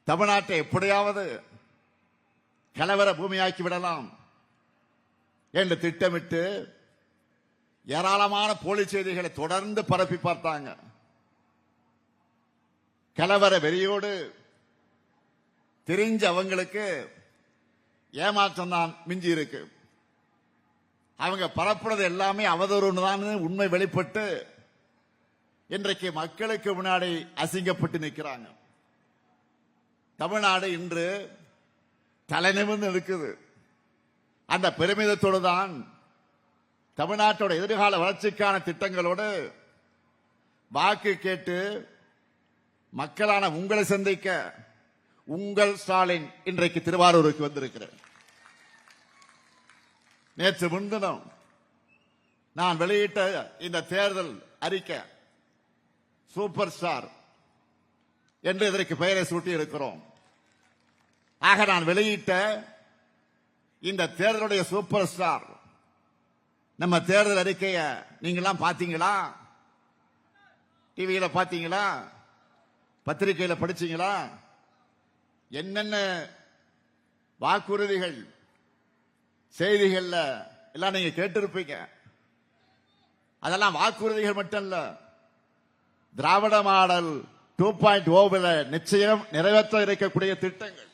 தமிழ்நாட்டை எப்படியாவது கலவர பூமியாக்கி விடலாம் என்று திட்டமிட்டு ஏராளமான போலி செய்திகளை தொடர்ந்து பரப்பி பார்த்தாங்க. கலவர வெறியோடு தெரிஞ்ச அவங்களுக்கு ஏமாற்றம் தான் மிஞ்சி இருக்கு. அவங்க பரப்புறது எல்லாமே அவதூறு தான் உண்மை வெளிப்பட்டு இன்றைக்கு மக்களுக்கு முன்னாடி அசிங்கப்பட்டு நிற்கிறாங்க. தமிழ்நாடு இன்று தலை நிமிர்ந்து இருக்குது. அந்த பெருமிதத்தோடு தான் தமிழ்நாட்டோட எதிர்கால வளர்ச்சிக்கான திட்டங்களோடு வாக்கு கேட்டு மக்களான உங்களை சந்திக்க உங்கள் ஸ்டாலின் இன்றைக்கு திருவாரூருக்கு வந்திருக்கிறேன். நேற்று முன்தினம் நான் வெளியிட்ட இந்த தேர்தல் அறிக்கை சூப்பர் ஸ்டார் என்று இதற்கு பெயரை சூட்டி இருக்கிறோம். ஆக நான் வெளியிட்ட இந்த தேர்தலுடைய சூப்பர் ஸ்டார் நம்ம தேர்தல் அறிக்கைய நீங்களாம் பாத்தீங்களா? டிவியில பாத்தீங்களா? பத்திரிகையில படிச்சீங்களா? என்னென்ன வாக்குறுதிகள் செய்திகள்ல எல்லாம் நீங்க கேட்டிருப்பீங்க. அதெல்லாம் வாக்குறுதிகள் மட்டும் இல்ல, திராவிட மாடல் 2.0 நிச்சயம் நிறைவேற்ற இருக்கக்கூடிய திட்டங்கள்.